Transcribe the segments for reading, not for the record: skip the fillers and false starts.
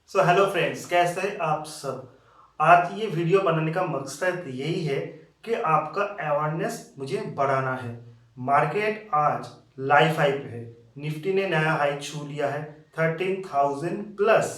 So hello friends, कैसे हैं आप सब। आज ये वीडियो बनाने का मकसद यही है कि आपका अवेयरनेस मुझे बढ़ाना है। मार्केट आज लाइफ हाई पे है। निफ्टी ने नया हाई छू लिया है 13,000 प्लस।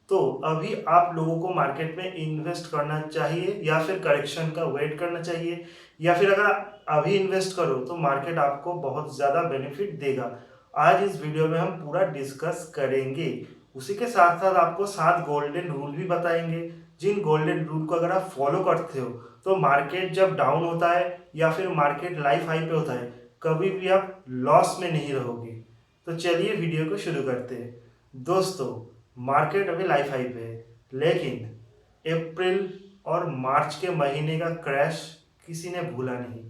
तो अभी आप लोगों को मार्केट में इन्वेस्ट करना चाहिए या फिर करेक्शन का वेट करना चाहिए, या फिर अगर आप अभी इन्वेस्ट करो तो मार्केट आपको बहुत ज़्यादा बेनिफिट देगा। आज इस वीडियो में हम पूरा डिस्कस करेंगे। उसी के साथ साथ आपको 7 गोल्डन रूल भी बताएंगे, जिन गोल्डन रूल को अगर आप फॉलो करते हो तो मार्केट जब डाउन होता है या फिर मार्केट लाइफ हाई पे होता है, कभी भी आप लॉस में नहीं रहोगे। तो चलिए वीडियो को शुरू करते हैं। दोस्तों, मार्केट अभी लाइफ हाई पे है, लेकिन अप्रैल और मार्च के महीने का क्रैश किसी ने भूला नहीं,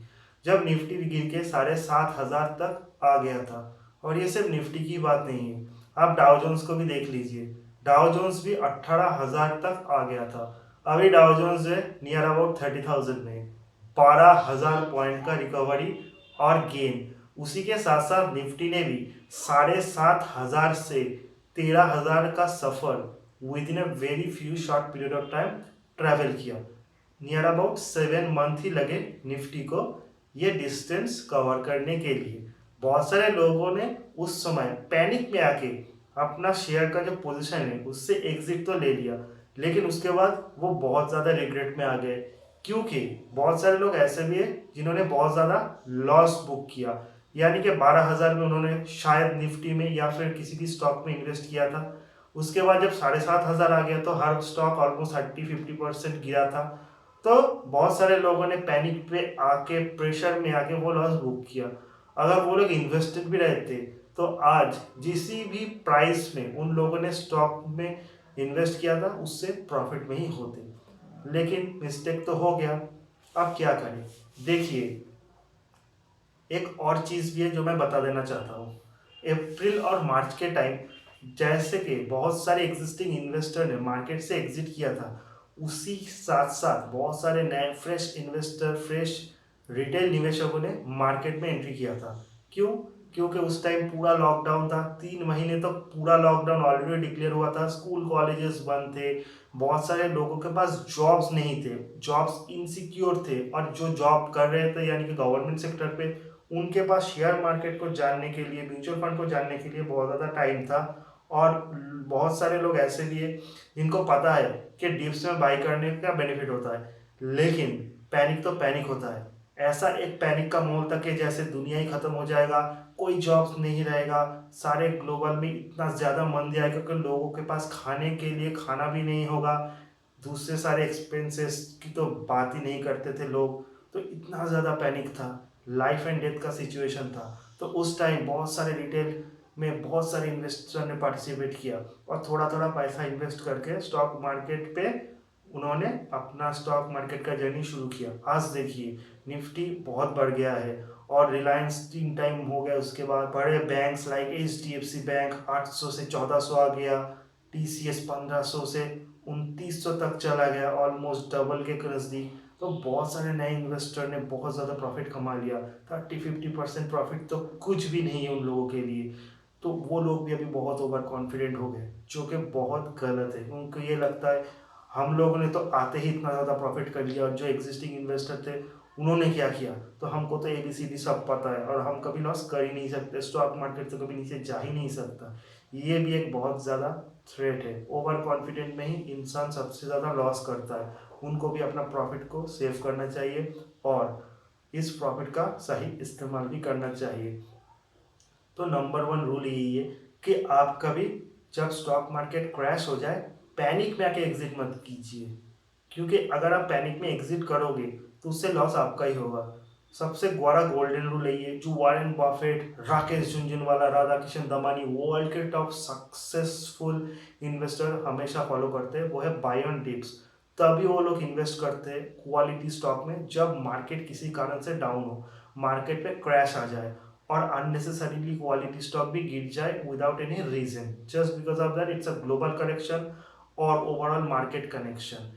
जब निफ्टी भी गिर के 7,500 तक आ गया था। और ये सिर्फ निफ्टी की बात नहीं है, आप डाउ जोन्स को भी देख लीजिए। डाउ जोन्स भी 18,000 तक आ गया था। अभी डाउ जोन्स जो है नियर अबाउट 30,000 में, 12,000 पॉइंट का रिकवरी और गेन। उसी के साथ साथ निफ्टी ने भी 7,500 से 13,000 का सफर within a very few short period of time travel किया। नियर अबाउट 7 मंथ ही लगे निफ्टी को ये डिस्टेंस कवर करने के लिए। बहुत सारे लोगों ने उस समय पैनिक में आके अपना शेयर का जो पोजीशन है उससे एग्जिट तो ले लिया, लेकिन उसके बाद वो बहुत ज़्यादा रिग्रेट में आ गए, क्योंकि बहुत सारे लोग ऐसे भी है जिन्होंने बहुत ज़्यादा लॉस बुक किया। यानी कि 12,000 में उन्होंने शायद निफ्टी में या फिर किसी भी स्टॉक में इन्वेस्ट किया था। उसके बाद जब 7,500 आ गया तो हर स्टॉक ऑलमोस्ट 30-50% गिरा था। तो बहुत सारे लोगों ने पैनिक पे आके, प्रेशर में आके वो लॉस बुक किया। अगर वो लोग इन्वेस्टेड भी रहते तो आज जिसी भी प्राइस में उन लोगों ने स्टॉक में इन्वेस्ट किया था उससे प्रॉफिट में ही होते, लेकिन मिस्टेक तो हो गया। अब क्या करें। देखिए, एक और चीज़ भी है जो मैं बता देना चाहता हूँ। अप्रैल और मार्च के टाइम जैसे कि बहुत सारे एग्जिस्टिंग इन्वेस्टर ने मार्केट से एग्जिट किया था, उसी साथ साथ बहुत सारे नए फ्रेश इन्वेस्टर, फ्रेश रिटेल निवेशकों ने मार्केट में एंट्री किया था। क्यों? क्योंकि उस टाइम पूरा लॉकडाउन था, 3 महीने तक पूरा लॉकडाउन ऑलरेडी डिक्लेयर हुआ था, स्कूल कॉलेजेस बंद थे, बहुत सारे लोगों के पास जॉब्स नहीं थे, जॉब्स इनसिक्योर थे, और जो जॉब कर रहे थे यानी कि गवर्नमेंट सेक्टर पे, उनके पास शेयर मार्केट को जानने के लिए, म्यूचुअल फंड को जानने के लिए बहुत ज़्यादा टाइम था। और बहुत सारे लोग ऐसे भी है जिनको पता है कि डिप्स में बाई करने का बेनिफिट होता है, लेकिन पैनिक तो पैनिक होता है। ऐसा एक पैनिक का मोल तक कि जैसे दुनिया ही खत्म हो जाएगा, कोई जॉब्स नहीं रहेगा, सारे ग्लोबल में इतना ज़्यादा मंदी आएगा कि लोगों के पास खाने के लिए खाना भी नहीं होगा। दूसरे सारे एक्सपेंसेस की तो बात ही नहीं करते थे लोग। तो इतना ज़्यादा पैनिक था, लाइफ एंड डेथ का सिचुएशन था। तो उस टाइम बहुत सारे रिटेल में बहुत सारे इन्वेस्टर ने पार्टिसिपेट किया और थोड़ा थोड़ा पैसा इन्वेस्ट करके स्टॉक मार्केट पे उन्होंने अपना स्टॉक मार्केट का जर्नी शुरू किया। आज देखिए, निफ्टी बहुत बढ़ गया है और रिलायंस 3 टाइम हो गया। उसके बाद बड़े बैंक्स लाइक HDFC बैंक 800 से 1400 आ गया, TCS 1500 से 2900 तक चला गया, ऑलमोस्ट डबल के नज़दीक। तो बहुत सारे नए इन्वेस्टर ने बहुत ज़्यादा प्रॉफिट कमा लिया। 30-50% प्रॉफिट तो कुछ भी नहीं है उन लोगों के लिए। तो वो लोग भी अभी बहुत ओवर कॉन्फिडेंट हो गए, जो कि बहुत गलत है। उनको ये लगता है हम लोगों ने तो आते ही इतना ज़्यादा प्रॉफिट कर लिया, और जो एग्जिस्टिंग इन्वेस्टर थे उन्होंने क्या किया, तो हमको तो ABCD सब पता है और हम कभी लॉस कर ही नहीं सकते, स्टॉक मार्केट तो कभी नीचे जा ही नहीं सकता। ये भी एक बहुत ज़्यादा थ्रेट है। ओवर कॉन्फिडेंट में ही इंसान सबसे ज़्यादा लॉस करता है। उनको भी अपना प्रॉफिट को सेव करना चाहिए और इस प्रॉफिट का सही इस्तेमाल भी करना चाहिए। तो नंबर 1 रूल यही है कि आप कभी जब स्टॉक मार्केट क्रैश हो जाए, पैनिक में आके एग्जिट मत कीजिए, क्योंकि अगर आप पैनिक में एग्जिट करोगे तो उससे लॉस आपका ही होगा। सबसे बड़ा गोल्डन रूल यही है, जो Warren Buffett, Rakesh Jhunjhunwala, Radha Kishan Damani, world के टॉप सक्सेसफुल इन्वेस्टर हमेशा फॉलो करते हैं, वो है बाय ऑन डिप्स। तभी वो लोग इन्वेस्ट करते हैं क्वालिटी स्टॉक में जब मार्केट किसी कारण से डाउन हो, मार्केट पे क्रैश आ जाए और अननेसेसरीली क्वालिटी स्टॉक भी गिर जाए without any reason, just because of that it's a global correction और ओवरऑल मार्केट कनेक्शन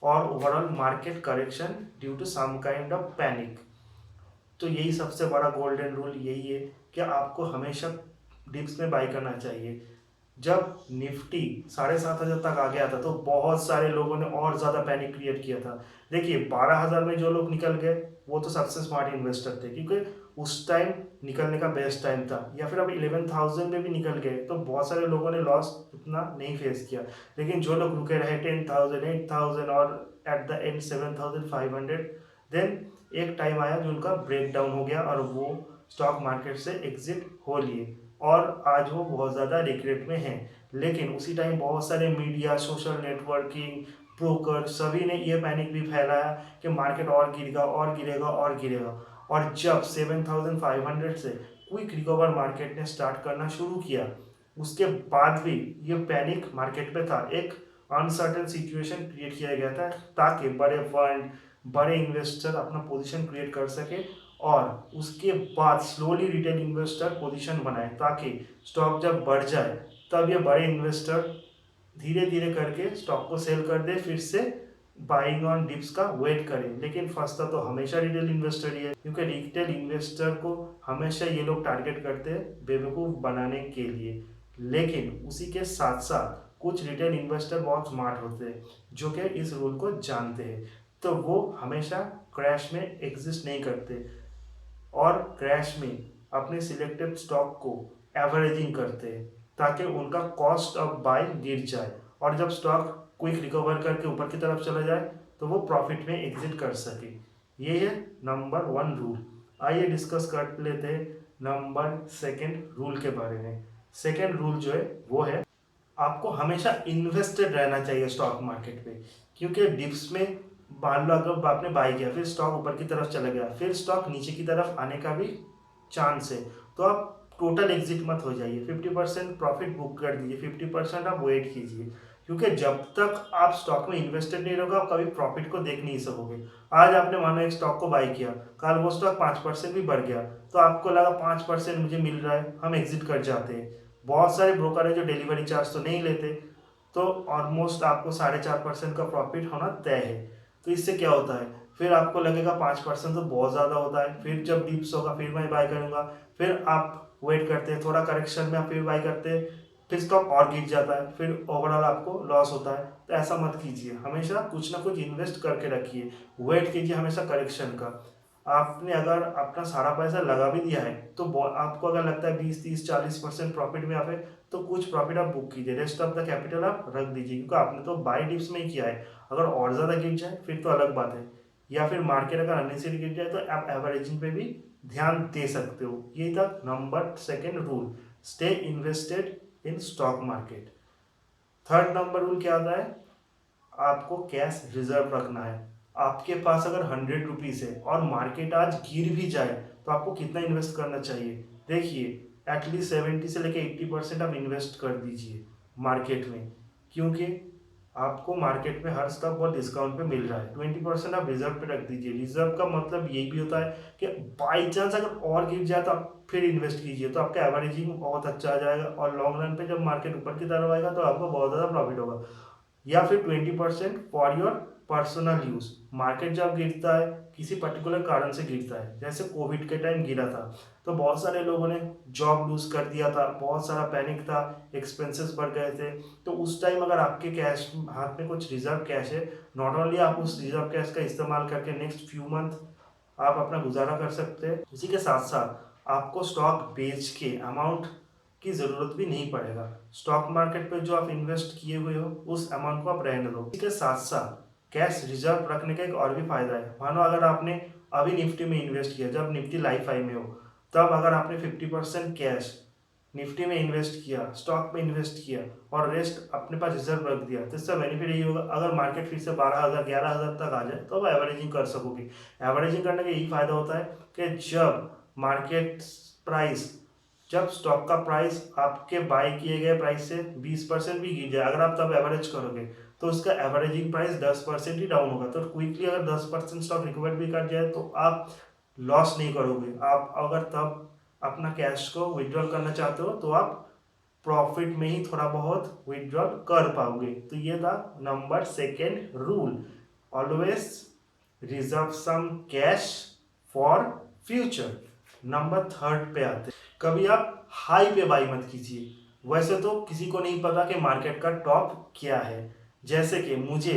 और overall market correction due to some kind of panic. तो यही सबसे बड़ा गोल्डन रूल यही है कि आपको हमेशा डिप्स में बाई करना चाहिए। जब निफ्टी 7,500 तक आ गया था तो बहुत सारे लोगों ने और ज़्यादा पैनिक क्रिएट किया था। देखिए 12,000 में जो लोग निकल गए वो तो सबसे स्मार्ट इन्वेस्टर थे, क्योंकि उस टाइम निकलने का बेस्ट टाइम था। या फिर अब 11,000 में भी निकल गए तो बहुत सारे लोगों ने लॉस उतना नहीं फेस किया। लेकिन जो लोग रुके रहे 10,000, 8,000 और एट द एंड 7,500, देन एक टाइम आया जो उनका ब्रेक डाउन हो गया और वो स्टॉक मार्केट से एग्जिट हो लिए और आज वो बहुत ज़्यादा रिग्रेट में हैं। लेकिन उसी टाइम बहुत सारे मीडिया, सोशल नेटवर्किंग, ब्रोकर सभी ने ये पैनिक भी फैलाया कि मार्केट और गिरेगा और गिरेगा और गिरेगा। और जब 7,500 से क्विक रिकवर मार्केट ने स्टार्ट करना शुरू किया, उसके बाद भी ये पैनिक मार्केट में था। एक अनसर्टेन सिचुएशन क्रिएट किया गया था ताकि बड़े फंड, बड़े इन्वेस्टर अपना पोजीशन क्रिएट कर सके और उसके बाद स्लोली रिटेल इन्वेस्टर पोजीशन बनाए, ताकि स्टॉक जब बढ़ जाए तब ये बड़े इन्वेस्टर धीरे धीरे करके स्टॉक को सेल कर दे, फिर से बाइंग ऑन डिप्स का वेट करें। लेकिन फंसता तो हमेशा रिटेल इन्वेस्टर ही है, क्योंकि रिटेल इन्वेस्टर को हमेशा ये लोग टारगेट करते हैं बेवकूफ़ बनाने के लिए। लेकिन उसी के साथ साथ कुछ रिटेल इन्वेस्टर बहुत स्मार्ट होते हैं जो कि इस रूल को जानते हैं, तो वो हमेशा क्रैश में एग्जिस्ट नहीं करते और क्रैश में अपने सिलेक्टेड स्टॉक को एवरेजिंग करते हैं ताकि उनका कॉस्ट ऑफ बाय गिर जाए और जब स्टॉक क्विक रिकवर करके ऊपर की तरफ चला जाए तो वो प्रॉफिट में एग्जिट कर सके। ये है नंबर 1 रूल। आइए डिस्कस कर लेते हैं नंबर 2 रूल के बारे में। सेकेंड रूल जो है वो है, आपको हमेशा इन्वेस्टेड रहना चाहिए स्टॉक मार्केट पे, क्योंकि डिप्स में मान लो अगर आपने बाई किया फिर स्टॉक ऊपर की तरफ चला गया फिर स्टॉक नीचे की तरफ आने का भी चांस है, तो आप टोटल एग्जिट मत हो जाइए। 50% प्रॉफिट बुक कर दीजिए, 50% आप वेट कीजिए, क्योंकि जब तक आप स्टॉक में इन्वेस्टेड नहीं रहोगे आप कभी प्रॉफिट को देख नहीं सकोगे। आज आपने मानो एक स्टॉक को बाई किया, कल वो स्टॉक 5% भी बढ़ गया तो आपको लगा 5% मुझे मिल रहा है, हम एग्जिट कर जाते हैं। बहुत सारे ब्रोकर है जो डिलीवरी चार्ज तो नहीं लेते, तो ऑलमोस्ट आपको 4.5% का प्रॉफिट होना तय है। तो इससे क्या होता है, फिर आपको लगेगा 5% तो बहुत ज़्यादा होता है, फिर जब डिप्स होगा फिर मैं बाय करूँगा, फिर आप वेट करते हैं थोड़ा करेक्शन में, आप फिर बाय करते हैं, फिर स्टॉक और गिर जाता है, फिर ओवरऑल आपको लॉस होता है। तो ऐसा मत कीजिए, हमेशा कुछ ना कुछ इन्वेस्ट करके रखिए, वेट कीजिए हमेशा करेक्शन का। आपने अगर अपना सारा पैसा लगा भी दिया है तो आपको अगर लगता है 20, 30, 40% प्रॉफिट में आप है तो कुछ प्रॉफिट आप बुक कीजिए, रेस्ट ऑफ द कैपिटल आप रख दीजिए, क्योंकि आपने तो बाई डिप्स में ही किया है। अगर और ज़्यादा गिर जाए फिर तो अलग बात है, या फिर मार्केट अगर अननेसेसरी गिर जाए तो आप एवरेजिंग पे भी ध्यान दे सकते हो। यही था number 2 rule, stay invested in stock market. Third number rule क्या आता है, आपको कैश रिजर्व रखना है। आपके पास अगर 100 रुपीज़ है और मार्केट आज गिर भी जाए तो आपको कितना इन्वेस्ट करना चाहिए, देखिए एटलीस्ट 70 से लेकर 80% आप इन्वेस्ट कर दीजिए मार्केट में, क्योंकि आपको मार्केट में हर स्टॉक बहुत डिस्काउंट पे मिल रहा है। 20% आप रिजर्व पे रख दीजिए। रिजर्व का मतलब ये भी होता है कि बाई चांस अगर और गिर जाए तो आप फिर इन्वेस्ट कीजिए, तो आपका एवरेजिंग बहुत अच्छा आ जाएगा और लॉन्ग रन पे जब मार्केट ऊपर की तरफ आएगा तो आपको बहुत ज़्यादा प्रॉफिट होगा। या फिर 20% for your personal use. Market जब गिरता है किसी पर्टिकुलर कारण से गिरता है, जैसे कोविड के टाइम गिरा था तो बहुत सारे लोगों ने जॉब लूज कर दिया था, बहुत सारा पैनिक था, एक्सपेंसेस बढ़ गए थे। तो उस टाइम अगर आपके कैश हाथ में कुछ रिजर्व कैश है, नॉट ओनली आप उस रिजर्व कैश का इस्तेमाल करके नेक्स्ट फ्यू मंथ आप अपना गुजारा कर सकते हैं, इसी के साथ साथ आपको स्टॉक बेच के अमाउंट की ज़रूरत भी नहीं पड़ेगा। स्टॉक मार्केट पे जो आप इन्वेस्ट किए हुए हो उस अमाउंट को आप रहने दो। इसके साथ साथ कैश रिजर्व रखने का एक और भी फायदा है। मानो अगर आपने अभी निफ्टी में इन्वेस्ट किया, जब निफ्टी लाइफ हाई में हो, तब अगर आपने 50% कैश निफ्टी में इन्वेस्ट किया, स्टॉक में इन्वेस्ट किया और रेस्ट अपने पास रिजर्व रख दिया, तो इससे बेनिफिट यही होगा अगर मार्केट फिर से 12,000 11,000 तक आ जाए तो आप एवरेजिंग कर सकोगे। एवरेजिंग करने का यही फायदा होता है कि जब मार्केट प्राइस, जब स्टॉक का प्राइस आपके बाय किए गए प्राइस से 20% भी गिर जाए, अगर आप तब एवरेज करोगे तो उसका एवरेजिंग प्राइस 10% ही डाउन होगा। तो क्विकली अगर 10% स्टॉक रिकवर भी कर जाए तो आप लॉस नहीं करोगे। आप अगर तब अपना कैश को विड्रॉल करना चाहते हो तो आप प्रॉफिट में ही थोड़ा बहुत विड्रॉल कर पाओगे। तो ये था number 2 rule, always reserve some cash for future. Number 3 पे आते हैं, कभी आप हाई पे बाई मत कीजिए। वैसे तो किसी को नहीं पता कि मार्केट का टॉप क्या है। जैसे कि मुझे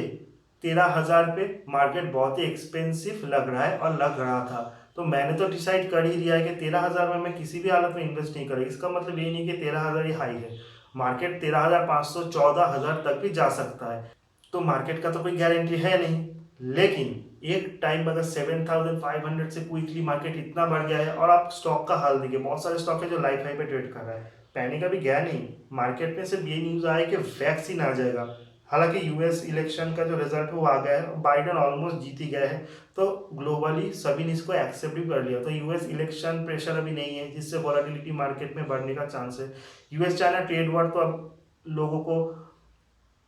13,000 पे मार्केट बहुत ही एक्सपेंसिव लग रहा है और लग रहा था, तो मैंने तो डिसाइड कर ही लिया है कि 13,000 में मैं किसी भी हालत में इन्वेस्ट नहीं करूँगा। इसका मतलब ये नहीं कि 13,000 ही हाई है, मार्केट 13,500 14,000 तक भी जा सकता है। तो मार्केट का तो कोई गारंटी है नहीं, लेकिन एक टाइम अगर 7,500 से क्विकली मार्केट इतना बढ़ गया है, और आप स्टॉक का हाल देखिए, बहुत सारे स्टॉक है जो लाइफ हाई पे ट्रेड कर रहा है। पैनिक अभी गया नहीं, मार्केट में सिर्फ ये न्यूज़ आया कि वैक्सीन आ जाएगा। हालांकि यूएस इलेक्शन का जो रिजल्ट है वो आ गया है, बाइडेन ऑलमोस्ट जीत ही गया है, तो ग्लोबली सभी ने इसको एक्सेप्ट भी कर लिया। तो यूएस इलेक्शन प्रेशर अभी नहीं है, जिससे वॉलेटिलिटी मार्केट में बढ़ने का चांस है। यूएस चाइना ट्रेड वॉर तो अब लोगों को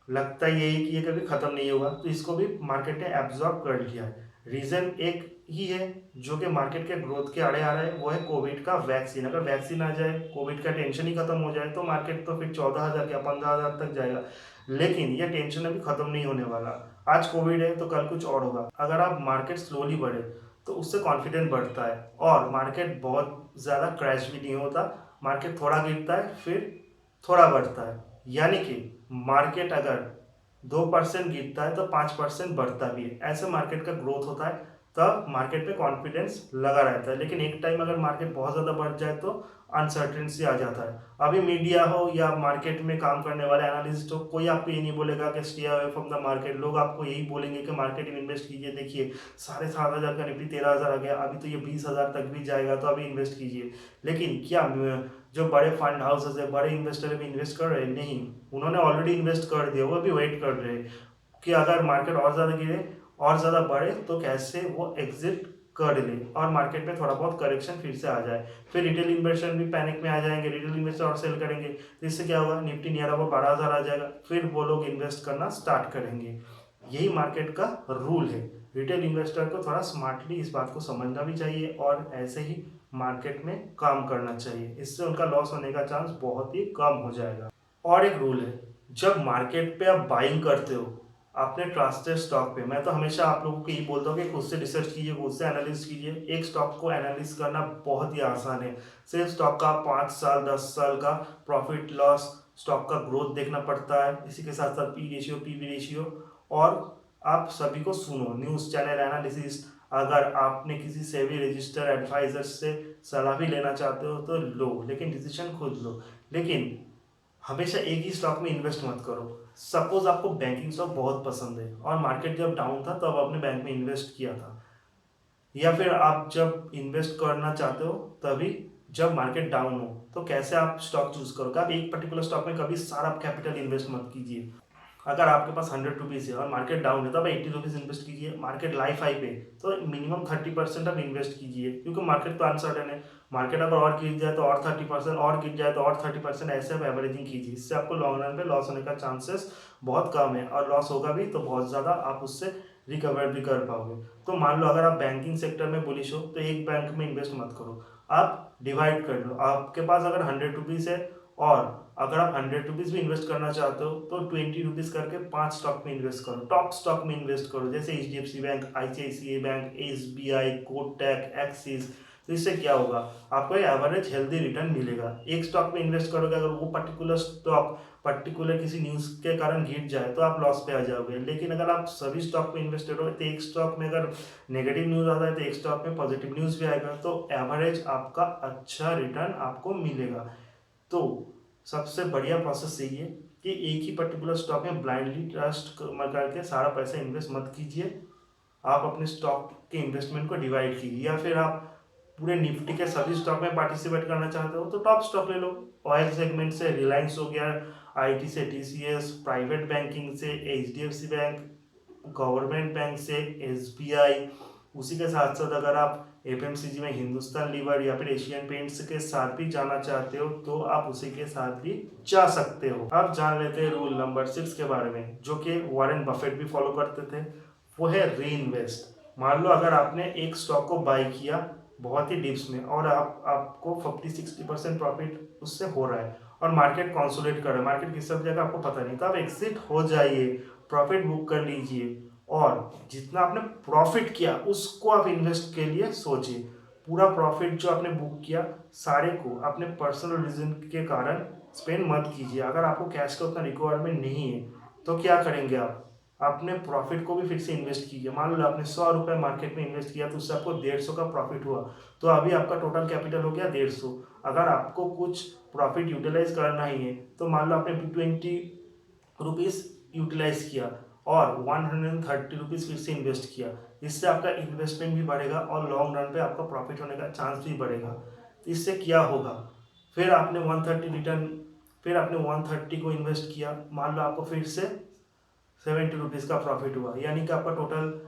लगता ही यही कि ये कभी खत्म नहीं होगा, तो इसको भी मार्केट ने एब्जॉर्ब कर लिया है। रीजन एक ही है जो कि मार्केट के ग्रोथ के आड़े आ रहा है, वो है कोविड का वैक्सीन। अगर वैक्सीन आ जाए, कोविड का टेंशन ही खत्म हो जाए, तो मार्केट तो फिर 14,000 या 15,000 तक जाएगा। लेकिन ये टेंशन अभी खत्म नहीं होने वाला। आज कोविड है तो कल कुछ और होगा। अगर आप मार्केट स्लोली बढ़े तो उससे कॉन्फिडेंस बढ़ता है, और मार्केट बहुत ज़्यादा क्रैश भी नहीं होता। मार्केट थोड़ा गिरता है फिर थोड़ा बढ़ता है, यानी कि मार्केट अगर 2% गिरता है तो 5% बढ़ता भी है। ऐसे मार्केट का ग्रोथ होता है, तब मार्केट पे कॉन्फिडेंस लगा रहता है। लेकिन एक टाइम अगर मार्केट बहुत ज़्यादा बढ़ जाए तो अनसर्टेनिटी आ जाता है। अभी मीडिया हो या मार्केट में काम करने वाले एनालिस्ट हो, कोई आपको ये नहीं बोलेगा कि stay away from the market. लोग आपको यही बोलेंगे कि मार्केट में इन्वेस्ट कीजिए, देखिए 7,500 का निफ्टी 13,000 आ गया, अभी तो ये 20,000 तक भी जाएगा, तो अभी इन्वेस्ट कीजिए। लेकिन क्या जो बड़े फंड हाउसेस है, बड़े इन्वेस्टर भी इन्वेस्ट कर रहे हैं? नहीं, उन्होंने ऑलरेडी इन्वेस्ट कर दिया, वो भी वेट कर रहे हैं कि अगर मार्केट और ज़्यादा गिरे और ज़्यादा बढ़े तो कैसे वो एग्जिट कर ले और मार्केट में थोड़ा बहुत करेक्शन फिर से आ जाए। फिर रिटेल इन्वेस्टर भी पैनिक में आ जाएंगे, रिटेल इन्वेस्टर और सेल करेंगे, तो इससे क्या होगा, निफ्टी नियर अबाउट 12,000 आ जाएगा, फिर वो लोग इन्वेस्ट करना स्टार्ट करेंगे। यही मार्केट का रूल है। रिटेल इन्वेस्टर को थोड़ा स्मार्टली इस बात को समझना भी चाहिए और ऐसे ही मार्केट में काम करना चाहिए। इससे उनका लॉस होने का चांस बहुत ही कम हो जाएगा। और एक रूल है, जब मार्केट पे आप बाइंग करते हो अपने ट्रस्टेड स्टॉक पे, मैं तो हमेशा आप लोगों को यही बोलता हूँ कि खुद से रिसर्च कीजिए, खुद से एनालिसिस कीजिए। एक स्टॉक को एनालिसिस करना बहुत ही आसान है। सिर्फ स्टॉक का 5 साल 10 साल का प्रॉफिट लॉस, स्टॉक का ग्रोथ देखना पड़ता है, इसी के साथ साथ पी रेशियो, पीवी रेशियो। और आप सभी को सुनो, न्यूज़ चैनल एनालिसिस, अगर आपने किसी सेबी रजिस्टर एडवाइजर से सलाह भी लेना चाहते हो तो लो, लेकिन डिसीजन खुद लो। लेकिन हमेशा एक ही स्टॉक में इन्वेस्ट मत करो। सपोज आपको बैंकिंग स्टॉक बहुत पसंद है और मार्केट जब डाउन था तब आपने बैंक में इन्वेस्ट किया था, या फिर आप जब इन्वेस्ट करना चाहते हो तभी जब मार्केट डाउन हो, तो कैसे आप स्टॉक चूज करोगे? आप एक पर्टिकुलर स्टॉक में कभी सारा कैपिटल इन्वेस्ट मत कीजिए। अगर आपके पास 100 रुपीज़ है और मार्केट डाउन है, तो आप 80 रुपीज़ इन्वेस्ट कीजिए। मार्केट लाइफ हाई पे तो मिनिमम 30% आप इन्वेस्ट कीजिए, क्योंकि मार्केट तो अनसर्टेन है। मार्केट अगर और गिर जाए तो और 30%, और गिर जाए तो और 30%, ऐसे आप एवरेजिंग कीजिए। इससे आपको लॉन्ग रन पे लॉस होने का चांसेस बहुत कम है, और लॉस होगा भी तो बहुत ज़्यादा आप उससे रिकवर भी कर पाओगे। तो मान लो अगर आप बैंकिंग सेक्टर में बुलिश हो तो एक बैंक में इन्वेस्ट मत करो, आप डिवाइड कर लो। आपके पास अगर 100 रुपीज़ है और अगर आप 100 रुपीज़ भी इन्वेस्ट करना चाहते हो तो 20 रुपीज़ करके 5 स्टॉक में इन्वेस्ट करो, टॉप स्टॉक में इन्वेस्ट करो, जैसे HDFC bank, ICICI bank, SBI, Kotak, axis. तो इससे क्या होगा, आपको एवरेज हेल्दी रिटर्न मिलेगा। एक स्टॉक में इन्वेस्ट करोगे, अगर वो पर्टिकुलर स्टॉक पर्टिकुलर किसी न्यूज़ के कारण गिर जाए तो आप लॉस पे आ जाओगे। लेकिन अगर आप सभी स्टॉक में इन्वेस्टेड हो तो एक स्टॉक में अगर नेगेटिव न्यूज़ आता है तो एक स्टॉक में पॉजिटिव न्यूज़ भी आएगा, तो एवरेज आपका अच्छा रिटर्न आपको मिलेगा। तो सबसे बढ़िया प्रोसेस यही है कि एक ही पर्टिकुलर स्टॉक में ब्लाइंडली ट्रस्ट करके सारा पैसा इन्वेस्ट मत कीजिए। आप अपने स्टॉक के इन्वेस्टमेंट को डिवाइड कीजिए, या फिर आप पूरे निफ्टी के सभी स्टॉक में पार्टिसिपेट करना चाहते हो तो टॉप स्टॉक ले लो। ऑयल सेगमेंट से रिलायंस हो गया, IT से TCS, प्राइवेट बैंकिंग से HDFC बैंक, गवर्नमेंट बैंक से SBI। उसी के साथ साथ अगर आप FMCG में हिंदुस्तान लीवर या फिर एशियन पेंट्स के साथ भी जाना चाहते हो तो आप उसी के साथ भी जा सकते हो। अब जान लेते हैं रूल नंबर 6 के बारे में, जो कि वॉरेन बफेट भी फॉलो करते थे। वो है री इन्वेस्ट। मान लो अगर आपने एक स्टॉक को बाई किया बहुत ही डिप्स में और आपको 50-60% प्रॉफिट उससे हो रहा है, और मार्केट कॉन्सोलेट कर रहा है, मार्केट किस सब जगह आपको पता नहीं, तो आप एग्जिट हो जाइए, प्रॉफिट बुक कर लीजिए, और जितना आपने प्रॉफिट किया उसको आप इन्वेस्ट के लिए सोचिए। पूरा प्रॉफिट जो आपने बुक किया सारे को अपने पर्सनल रीजन के कारण स्पेंड मत कीजिए। अगर आपको कैश का उतना रिक्वायरमेंट नहीं है तो क्या करेंगे आप अपने प्रॉफिट को भी फिर से इन्वेस्ट कीजिए। मान लो आपने 100 रुपये मार्केट में इन्वेस्ट किया तो उससे आपको 150 का प्रॉफिट हुआ, तो अभी आपका टोटल कैपिटल हो गया 150। अगर आपको कुछ प्रॉफिट यूटिलाइज करना ही है तो मान लो आपने 20 रुपीज़ यूटिलाइज किया और 130 रुपीज़ फिर से इन्वेस्ट किया। इससे आपका इन्वेस्टमेंट भी बढ़ेगा और लॉन्ग रन पे आपका प्रॉफिट होने का चांस भी बढ़ेगा। तो इससे क्या होगा, फिर आपने 130 को इन्वेस्ट किया, मान लो आपको फिर से 70 रुपीज़ का प्रॉफिट हुआ, यानी कि आपका टोटल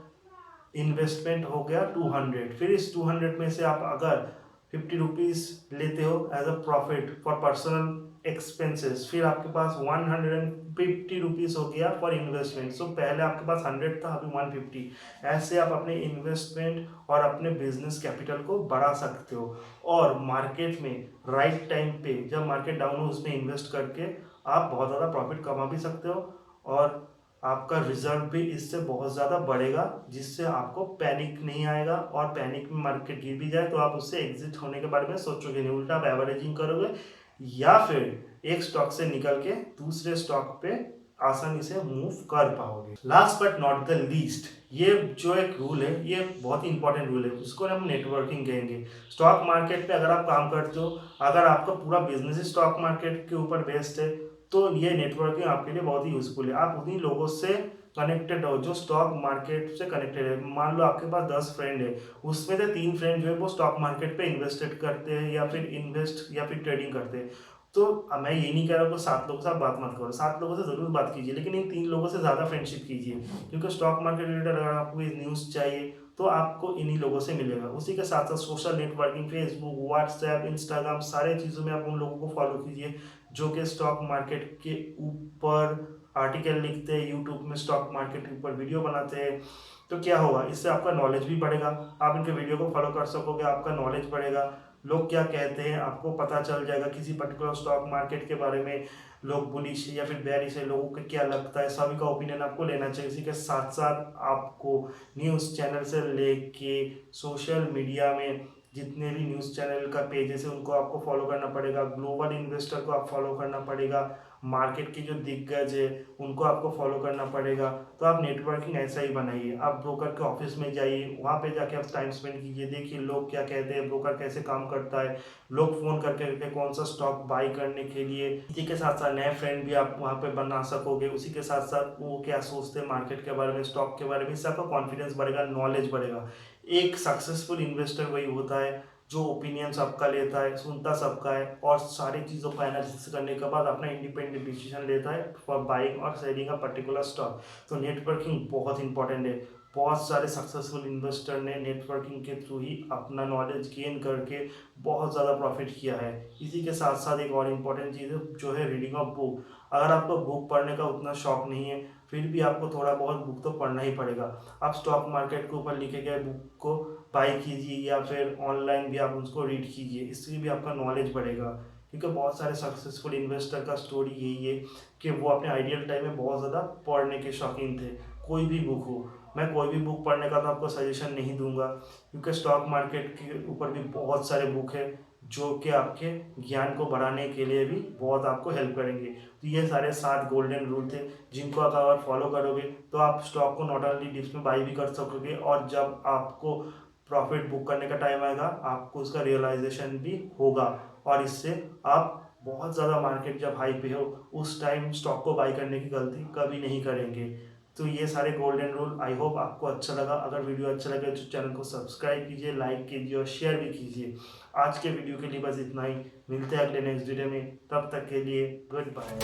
इन्वेस्टमेंट हो गया 200। फिर इस 200 में से आप अगर 50 रुपीज़ लेते हो as a profit for personal expenses, फिर आपके पास 150 रुपीज़ हो गया फॉर इन्वेस्टमेंट। सो पहले आपके पास 100 था, अभी 150। ऐसे आप अपने इन्वेस्टमेंट और अपने बिजनेस कैपिटल को बढ़ा सकते हो। और मार्केट में राइट टाइम पे जब मार्केट डाउन हो उसमें इन्वेस्ट करके आप बहुत ज़्यादा प्रॉफिट कमा भी सकते हो और आपका रिजल्ट भी इससे बहुत ज़्यादा बढ़ेगा, जिससे आपको पैनिक नहीं आएगा। और पैनिक में मार्केट गिर भी जाए तो आप उससे एग्जिट होने के बारे में सोचोगे नहीं, उल्टा आप एवरेजिंग करोगे या फिर एक स्टॉक से निकल के दूसरे स्टॉक पे आसानी से मूव कर पाओगे। Last but not the least, ये जो एक रूल है ये बहुत ही इंपॉर्टेंट रूल है, उसको हम नेटवर्किंग कहेंगे। स्टॉक मार्केट पे अगर आप काम करते हो, अगर आपका पूरा बिजनेस ही स्टॉक मार्केट के ऊपर बेस्ड है, तो ये नेटवर्किंग आपके लिए बहुत ही यूजफुल है। आप उन्हीं लोगों से कनेक्टेड हो जो स्टॉक मार्केट से कनेक्टेड है। मान लो आपके पास 10 फ्रेंड है, उसमें से 3 फ्रेंड जो है वो स्टॉक मार्केट पे इन्वेस्टेड करते हैं या फिर ट्रेडिंग करते हैं। तो मैं ये नहीं कह रहा हूँ कि 7 लोगों से आप बात मत करो, 7 लोगों से जरूर बात कीजिए, लेकिन इन 3 लोगों से ज़्यादा फ्रेंडशिप कीजिए, क्योंकि स्टॉक मार्केट रिलेटेड अगर आपको न्यूज़ चाहिए तो आपको इन्हीं लोगों से मिलेगा। उसी के साथ साथ social networking, Facebook, WhatsApp, Instagram, सारे चीज़ों में आप उन लोगों को फॉलो कीजिए जो कि स्टॉक मार्केट के ऊपर आर्टिकल लिखते हैं, यूट्यूब में स्टॉक मार्केट के ऊपर वीडियो बनाते हैं। तो क्या होगा, इससे आपका नॉलेज भी बढ़ेगा, आप इनके वीडियो को फॉलो कर सकोगे, आपका नॉलेज बढ़ेगा, लोग क्या कहते हैं आपको पता चल जाएगा, किसी पर्टिकुलर स्टॉक मार्केट के बारे में लोग बुलिश या फिर बेरिश है, लोगों को क्या लगता है, सभी का ओपिनियन आपको लेना चाहिए। इसी के साथ साथ आपको न्यूज़ चैनल से लेके सोशल मीडिया में जितने भी न्यूज़ चैनल का पेजेस है उनको आपको फॉलो करना पड़ेगा, ग्लोबल इन्वेस्टर को आप फॉलो करना पड़ेगा, मार्केट के जो दिग्गज है उनको आपको फॉलो करना पड़ेगा। तो आप नेटवर्किंग ऐसा ही बनाइए, आप ब्रोकर के ऑफिस में जाइए, वहाँ पे जाके आप टाइम स्पेंड कीजिए, देखिए लोग क्या कहते हैं, ब्रोकर कैसे काम करता है, लोग फ़ोन करके कौन सा स्टॉक बाई करने के लिए। इसी के साथ साथ नए फ्रेंड भी आप वहाँ पे बना सकोगे। उसी के साथ साथ वो क्या सोचते हैं मार्केट के बारे में, स्टॉक के बारे में, इससे आपका कॉन्फिडेंस बढ़ेगा, नॉलेज बढ़ेगा। एक सक्सेसफुल इन्वेस्टर वही होता है जो ओपिनियन सबका लेता है, सुनता सबका है और सारी चीज़ों का एनालिसिस करने के बाद अपना इंडिपेंडेंट डिसीजन लेता है फॉर बाइंग और सेलिंग अ पर्टिकुलर स्टॉक। तो नेटवर्किंग बहुत इंपॉर्टेंट है। बहुत सारे सक्सेसफुल इन्वेस्टर ने नेटवर्किंग के थ्रू ही अपना नॉलेज गेन करके बहुत ज़्यादा प्रॉफिट किया है। इसी के साथ साथ एक और इम्पॉर्टेंट चीज़ है जो है रीडिंग ऑफ बुक। अगर आपको बुक पढ़ने का उतना शौक नहीं है फिर भी आपको थोड़ा बहुत बुक तो पढ़ना ही पड़ेगा। आप स्टॉक मार्केट के ऊपर लिखे गए बुक को बाई कीजिए या फिर ऑनलाइन भी आप उसको रीड कीजिए, इससे भी आपका नॉलेज बढ़ेगा। क्योंकि बहुत सारे सक्सेसफुल इन्वेस्टर का स्टोरी यही है कि वो अपने आइडियल टाइम में बहुत ज़्यादा पढ़ने के शौकीन थे। कोई भी बुक हो, मैं कोई भी बुक पढ़ने का तो आपको सजेशन नहीं दूंगा, क्योंकि स्टॉक मार्केट के ऊपर भी बहुत सारे बुक है जो कि आपके ज्ञान को बढ़ाने के लिए भी बहुत आपको हेल्प करेंगे। तो ये सारे 7 गोल्डन रूल थे जिनको अगर फॉलो करोगे तो आप स्टॉक को नॉट ओनली डिप्स में बाई भी कर सकोगे और जब आपको प्रॉफिट बुक करने का टाइम आएगा आपको उसका रियलाइजेशन भी होगा और इससे आप बहुत ज़्यादा मार्केट जब हाई पे हो उस टाइम स्टॉक को बाई करने की गलती कभी नहीं करेंगे। तो ये सारे गोल्डन रूल, आई होप आपको अच्छा लगा। अगर वीडियो अच्छा लगे तो चैनल को सब्सक्राइब कीजिए, लाइक कीजिए और शेयर भी कीजिए। आज के वीडियो के लिए बस इतना ही, मिलते हैं अगले नेक्स्ट वीडियो में, तब तक के लिए गुड बाय।